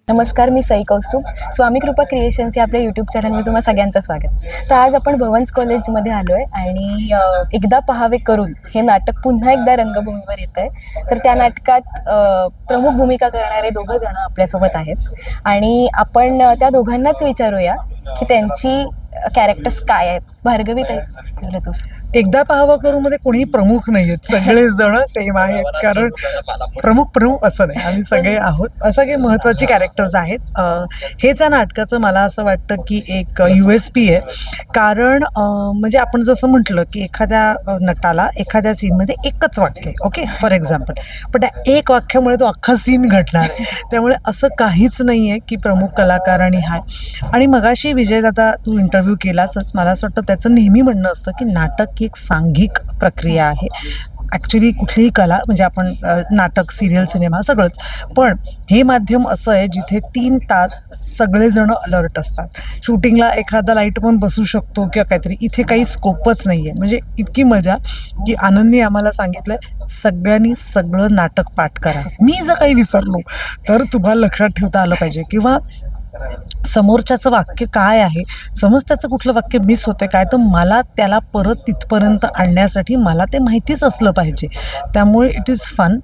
नमस्कार, मी सई कौस्तुभ. स्वामी कृपा क्रिएशन्स या आपल्या यूट्यूब चॅनलमध्ये तुम्हा सगळ्यांचं स्वागत. तर आज आपण भवन्स कॉलेजमध्ये आलो आहे आणि एकदा पहावे करून हे नाटक पुन्हा एकदा रंगभूमीवर येत आहे. तर त्या नाटकात प्रमुख भूमिका करणारे दोघं जण आपल्यासोबत आहेत आणि आपण त्या दोघांनाच विचारूया की त्यांची कॅरेक्टर्स काय आहेत. भार्गवी ताई, पहिलं तू. एकदा पाहावं करू मध्ये कोणी प्रमुख नाही आहेत, सगळे जण सेम आहेत. कारण प्रमुख असं नाही, आम्ही सगळे आहोत. असं काही महत्त्वाची कॅरेक्टर्स आहेत. हेच या नाटकाचं मला असं वाटतं की एक USP आहे. कारण म्हणजे आपण जसं म्हटलं की एखाद्या नटाला एखाद्या सीनमध्ये एकच वाक्य आहे, ओके, फॉर एक्झाम्पल, पण त्या एक वाक्यामुळे तो अख्खा सीन घडणार आहे. त्यामुळे असं काहीच नाही आहे की प्रमुख कलाकार आणि आणि मगाशी विजय दादा तू इंटरव्ह्यू केलासच, मला असं वाटतं त्याचं नेहमी म्हणणं असतं की नाटक ही एक सांघिक प्रक्रिया आहे. ॲक्च्युली कुठलीही कला म्हणजे आपण नाटक, सिरियल, सिनेमा सगळंच, पण हे माध्यम असं आहे जिथे 3 तास सगळेजण अलर्ट असतात. शूटिंगला एखादा लाईट पण बसू शकतो किंवा काहीतरी, इथे काही स्कोपच नाही आहे. म्हणजे इतकी मजा की आनंदने आम्हाला सांगितलं सगळ्यांनी सगळं नाटक पाठ करा. मी जर काही विसरलो तर तुम्हाला लक्षात ठेवता आलं पाहिजे, किंवा समोरच्याचं वाक्य काय आहे, समज त्याचं कुठलं वाक्य मिस होते काय, तर मला त्याला परत तिथपर्यंत आणण्यासाठी मला ते माहितीच असलं पाहिजे. त्यामुळे इट इज फन.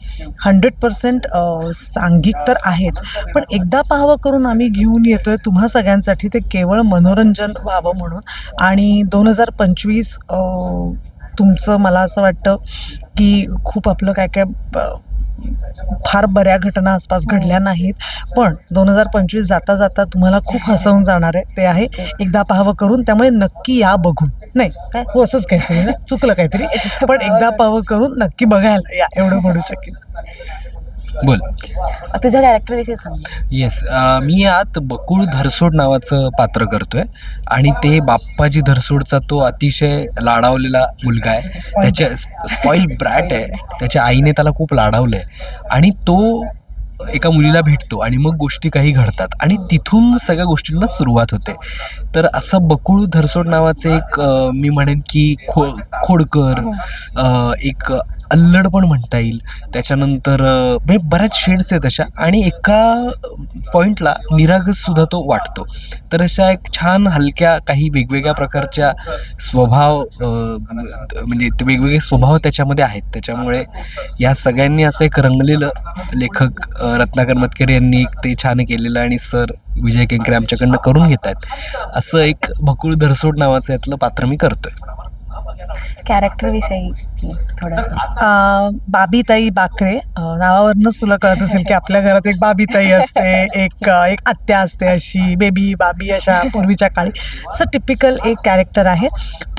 100% सांघिक तर आहेच, पण एकदा पाहावं करून आम्ही घेऊन येतोय तुम्हा सगळ्यांसाठी ते केवळ मनोरंजन व्हावं म्हणून. आणि 2025 तुमचं मला असं वाटतं की खूप आपलं काय काय फार बऱ्या घटना आसपास घडल्या नाहीत, पण 2025 जाता जाता तुम्हाला खूप हसवून जाणार आहे. ते आहे एकदा पाहावं करून. त्यामुळे नक्की या बघून. नाही काय हो, असंच काहीतरी ना, चुकलं काहीतरी, पण एकदा पाहावं करून नक्की बघायला या, एवढं म्हणू शकेल. बोल. तुझ्या कॅरेक्टरविषयी सांग. येस, मी यात बकुळ धरसोड नावाचं पात्र करतोय आणि ते बाप्पाजी धरसोडचा तो अतिशय लाडावलेला मुलगा आहे. त्याच्या स्पॉइल ब्रॅट आहे. त्याच्या आईने त्याला खूप लाडावलं आहे आणि तो एका मुलीला भेटतो आणि मग गोष्टी काही घडतात आणि तिथून सगळ्या गोष्टींना सुरुवात होते. तर असं बकुळ धरसोड नावाचे एक मी म्हणेन की खोडकर, एक अल्लड पण म्हणता येईल. त्याच्यानंतर म्हणजे बऱ्याच शेड्स आहेत अशा, आणि एका पॉईंटला निरागससुद्धा तो वाटतो. तर अशा एक छान हलक्या काही वेगवेगळ्या प्रकारच्या स्वभाव, म्हणजे वेगवेगळे स्वभाव त्याच्यामध्ये आहेत. त्याच्यामुळे या सगळ्यांनी असं एक रंगलेलं लेखक रत्नाकर मतकर यांनी एक ते छान केलेलं आणि सर विजय केंकरे आमच्याकडनं करून घेत आहेत. असं एक बकुळ धरसोड नावाचं यातलं पात्र मी करतोय. कॅरेक्टरविषयी थोडंसं. बाबीताई बाकरे, नावावरूनच तुला कळत असेल की आपल्या घरात एक बाबीताई असते, एक आत्या असते, अशी बेबी बाबी अशा पूर्वीच्या काळी. असं टिपिकल एक कॅरेक्टर आहे.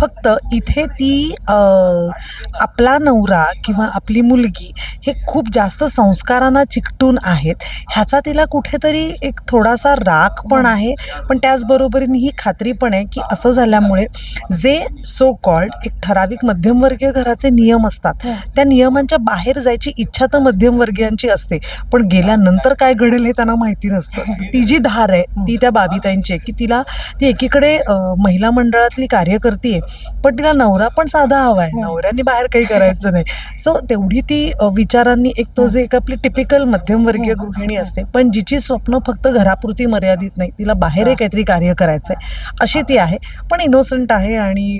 फक्त इथे ती आपला नवरा किंवा आपली मुलगी हे खूप जास्त संस्कारांना चिकटून आहेत ह्याचा तिला कुठेतरी एक थोडासा राग पण आहे, पण त्याचबरोबरीने ही खात्री पण आहे की असं झाल्यामुळे जे सो कॉल्ड एक ठराविक मध्यमवर्गीय घराचे नियम असतात, त्या नियमांच्या बाहेर जायची इच्छा तर मध्यमवर्गीयांची असते, पण गेल्यानंतर काय घडेल हे त्यांना माहिती नसतं. ती जी धार आहे ती त्या बाबीताईंची आहे की ती एकीकडे महिला मंडळातली कार्यकर्ती आहे, पण तिला नवरा पण साधा हवा आहे, नवऱ्यांनी बाहेर काही करायचं नाही. सो तेवढी ती विचारांनी एक तो जे एक आपली टिपिकल मध्यमवर्गीय गृहिणी असते, पण जिची स्वप्न फक्त घरापुरती मर्यादित नाही, तिला बाहेरही काहीतरी कार्य करायचं आहे, अशी ती आहे. पण इनोसंट आहे आणि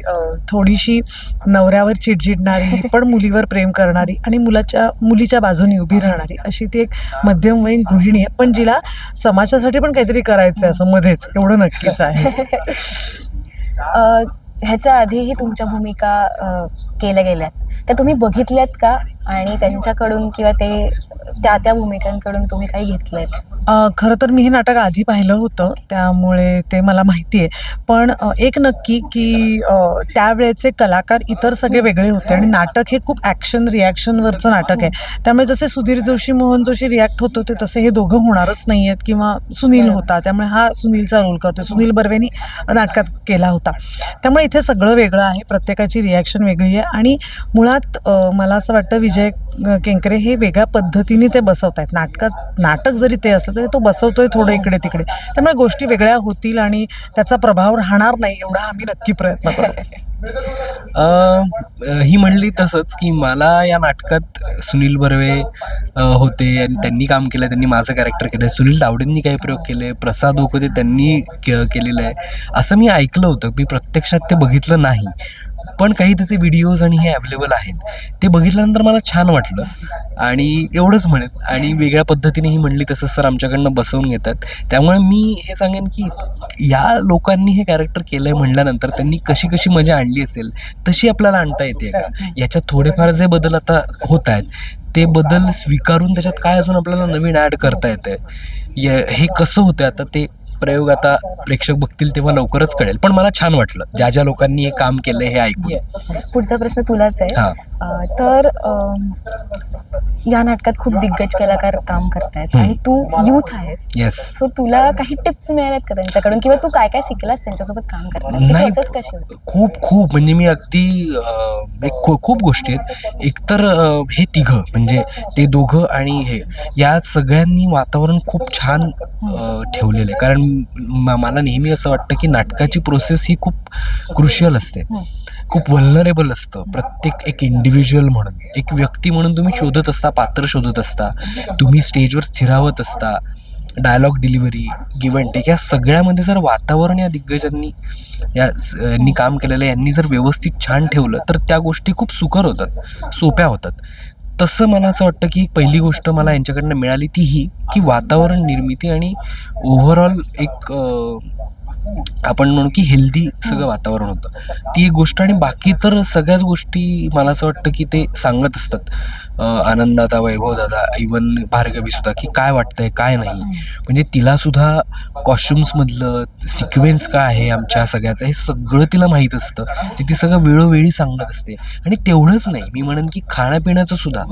थोडीशी नवऱ्यावर चिडचिडणारी पण मुलीवर प्रेम करणारी आणि मुलीच्या बाजूने उभी राहणारी अशी ती एक मध्यमवयीन गृहिणी आहे, पण जिला समाजासाठी पण काहीतरी करायचं आहे असं मध्येच, एवढं नक्कीच आहे. ह्याच्या आधीही तुमच्या भूमिका केल्या गेल्यात, त्या तुम्ही बघितल्यात का? आणि त्यांच्याकडून किंवा त्या भूमिकांकडून तुम्ही काही घेतलंय? खरं तर मी हे नाटक आधी पाहिलं होतं, त्यामुळे ते मला माहिती आहे. पण एक नक्की की त्यावेळेचे कलाकार इतर सगळे वेगळे होते आणि नाटक हे खूप ॲक्शन रिॲक्शनवरचं नाटक आहे. त्यामुळे जसे सुधीर जोशी, मोहन जोशी रिॲक्ट होत होते तसे हे दोघं होणारच नाही आहेत, किंवा सुनील होता त्यामुळे हा सुनीलचा रोल करतो, सुनील बर्वेनी नाटकात केला होता. त्यामुळे इथे सगळं वेगळं आहे, प्रत्येकाची रिॲक्शन वेगळी आहे. आणि मुळात मला असं वाटतं विजय केंकरे हे वेगळ्या पद्धतीने ते बसवत आहेत. नाटक जरी ते असलं तरी तो बसवतोय थोडं इकडे तिकडे, त्यामुळे गोष्टी वेगळ्या होतील आणि त्याचा प्रभाव राहणार नाही एवढा आम्ही नक्की प्रयत्न करू. ही म्हणली तसंच की मला या नाटकात सुनील बर्वे होते आणि त्यांनी काम केलं, त्यांनी माझं कॅरेक्टर केलं. सुनील तावडेंनी काही प्रयोग केले, प्रसाद ओकते त्यांनी केलेलं आहे असं मी ऐकलं होतं. मी प्रत्यक्षात ते बघितलं नाही, पण काही त्याचे व्हिडिओज आणि हे अवेलेबल आहेत. ते बघितल्यानंतर मला छान वाटलं आणि एवढंच म्हणेन. आणि वेगळ्या पद्धतीने ही म्हणली तसं सर आमच्याकडनं बसवून घेतात. त्यामुळे मी हे सांगेन की या लोकांनी हे कॅरेक्टर केलं आहे म्हणल्यानंतर त्यांनी कशी कशी मजा आणली असेल तशी आपल्याला आणता येते का. याच्यात थोडेफार जे बदल आता होत आहेत ते बदल स्वीकारून त्याच्यात काय अजून आपल्याला नवीन ॲड करता येतं हे कसं होतं आता ते प्रयोग आता प्रेक्षक बघतील तेव्हा लवकरच कळेल. पण मला छान वाटलं ज्या ज्या लोकांनी हे काम केलंय हे ऐकून. पुढचा प्रश्न तुलाच आहे. हा. तर या नाटकात खूप दिग्गज कलाकार काम करतायत आणि तू यूथ आहेस. येस. सो तुला काही टिप्स मिळाल्यात का त्यांच्याकडून, किंवा तू काय काय शिकलास त्यांच्यासोबत काम करताना, ती नाही, प्रोसेस कशी होती? खूप म्हणजे मी अगदी खूप गोष्टी आहेत. एकतर हे तिघं म्हणजे ते दोघं आणि हे या सगळ्यांनी वातावरण खूप छान ठेवलेलं आहे. कारण मला नेहमी असं वाटतं की नाटकाची प्रोसेस ही खूप क्रुशियल असते, खूप व्हल्नरेबल असतं. प्रत्येक एक इंडिव्हिज्युअल म्हणून, एक व्यक्ती म्हणून तुम्ही शोधत असता, पात्र शोधत असता, तुम्ही स्टेजवर स्थिरावत असता. Dialogue delivery, give and take या सगळ्यामध्ये जर वातावरण या दिग्गजांनी यांनी काम केलेलं यांनी जर व्यवस्थित छान ठेवलं तर त्या गोष्टी खूप सुकर होतात, सोप्या होतात. तसं मला असं वाटतं की पहिली गोष्ट मला यांच्याकडनं मिळाली ती ही की वातावरण निर्मिती आणि ओव्हरऑल एक आपण म्हणू की हेल्दी सगळं वातावरण होतं, ती एक गोष्ट. आणि बाकी तर सगळ्याच गोष्टी मला असं वाटतं की ते सांगत असतात. आनंदाता, वैभव दादा, इवन भार्गवी सुद्धा, की काय वाटतंय काय नाही. म्हणजे तिला सुद्धा कॉस्ट्युम्समधलं सिक्वेन्स काय आहे आमच्या सगळ्याचं हे सगळं तिला माहीत असतं. ती सगळं वेळोवेळी सांगत असते. आणि तेवढंच नाही, मी म्हणेन की खाण्यापिण्याचं सुद्धा,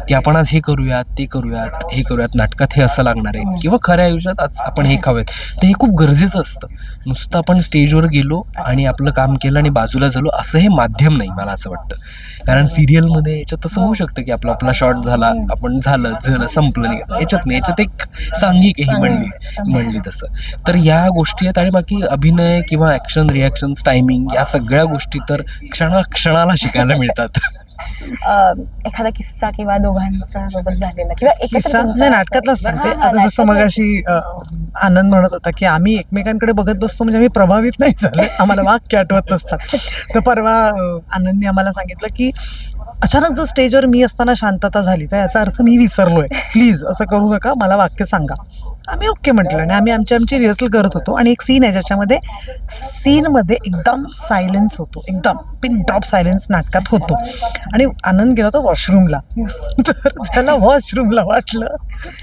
की आपण आज हे करूयात, ते करूयात, हे करूयात, नाटकात हे असं लागणार आहे किंवा खऱ्या आयुष्यात आज आपण हे खाऊयात, तर हे खूप गरजेचं असतं. नुसतं आपण स्टेजवर गेलो आणि आपलं काम केलं आणि बाजूला झालो असं हे माध्यम नाही मला असं वाटतं. कारण सिरियलमध्ये याच्यात तसं होऊ शकतं की आपला शॉट झाला, आपण झालं संपलं नाही. याच्यात नाही, याच्यात एक सांघिक ही म्हणली तसं. तर या गोष्टी आहेत. आणि बाकी अभिनय किंवा ॲक्शन, रिॲक्शन्स, टायमिंग या सगळ्या गोष्टी तर क्षणाला शिकायला मिळतात. एखादा किस्सा किंवा दोघांच्या सोबत झालेला किंवा किस्सा नाही नाटकातलाच सांगते. आता जसं मगाशी आनंद म्हणत होता की आम्ही एकमेकांकडे बघत बसतो म्हणजे आम्ही प्रभावित नाही झालो, आम्हाला वाक्य आठवत नसतात. तर परवा आनंदने आम्हाला सांगितलं की अचानक जर स्टेजवर मी असताना शांतता झाली तर याचा अर्थ मी विसरलोय, प्लीज असं करू नका, मला वाक्य सांगा. आम्ही ओके म्हटलं आणि आम्ही आमची रिहर्सल करत होतो. आणि एक सीन आहे ज्याच्यामध्ये सीनमध्ये एकदम सायलेन्स होतो, एकदम पिन ड्रॉप सायलेन्स नाटकात होतो. आणि आनंद गेला होता वॉशरूमला, तर त्याला वॉशरूमला वाटलं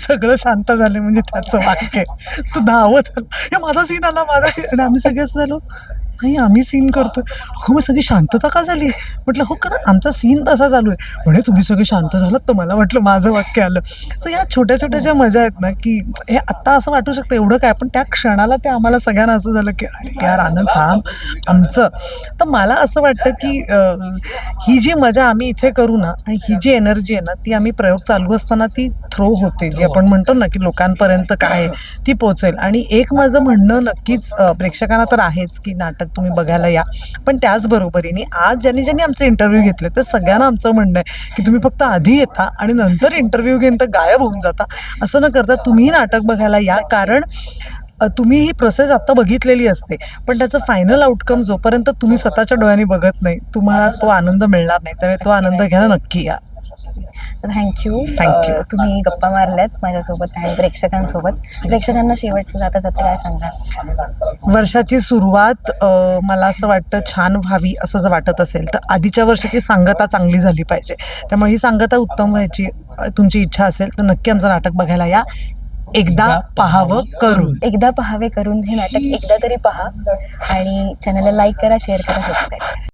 सगळं शांत झालं म्हणजे त्याचं वाक्य, तो धावत आला, हे माझा सीन आला, माझा सीन. आणि आम्ही सगळे असं झालो, नाही आम्ही सीन करतोय. हो मग सगळी शांतता का झाली? म्हटलं हो कारण आमचा सीन तसा चालू आहे. म्हणे तुम्ही सगळे शांत झालात तर मला वाटलं माझं वाक्य आलं. सो या छोट्या छोट्या ज्या मजा आहेत ना, की हे आत्ता असं वाटू शकतं एवढं काय, पण त्या क्षणाला ते आम्हाला सगळ्यांना असं झालं की अरे यार आनंद थांब आमचं. तर मला असं वाटतं की ही जी मजा आम्ही इथे करू ना आणि ही जी एनर्जी आहे ना ती आम्ही प्रयोग चालू असताना ती थ्रो होते, जी आपण म्हणतो ना की लोकांपर्यंत काय ती पोचेल. आणि एक माझं म्हणणं नक्कीच प्रेक्षकांना तर आहेच की नाटक तुम्ही बघायला या, पण त्याचबरोबरीने आज ज्यांनी आमचे इंटरव्ह्यू घेतले तर सगळ्यांना आमचं म्हणणं आहे की तुम्ही फक्त आधी येता आणि नंतर इंटरव्ह्यू घेऊन तर गायब होऊन जाता. असं न करता तुम्ही नाटक बघायला या, कारण तुम्ही ही प्रोसेस आत्ता बघितलेली असते पण त्याचं फायनल आउटकम जोपर्यंत तुम्ही स्वतःच्या डोळ्यांनी बघत नाही तुम्हाला तो आनंद मिळणार नाही. त्यामुळे तो आनंद घ्यायला नक्की या. थँक्यू. Thank you. तुम्ही गप्पा मारल्यात माझ्यासोबत आणि प्रेक्षकांसोबत. प्रेक्षकांना शेवटचं जाता जाता काय सांगा? वर्षाची सुरुवात मला असं वाटतं छान व्हावी असं जर वाटत असेल तर आधीच्या वर्षाची सांगता चांगली झाली पाहिजे. त्यामुळे ही सांगता उत्तम व्हायची तुमची इच्छा असेल तर नक्की आमचं नाटक बघायला या. एकदा पाहावं करून हे नाटक एकदा तरी पहा आणि चॅनलला लाईक करा, शेअर करा, सबस्क्राईब करा.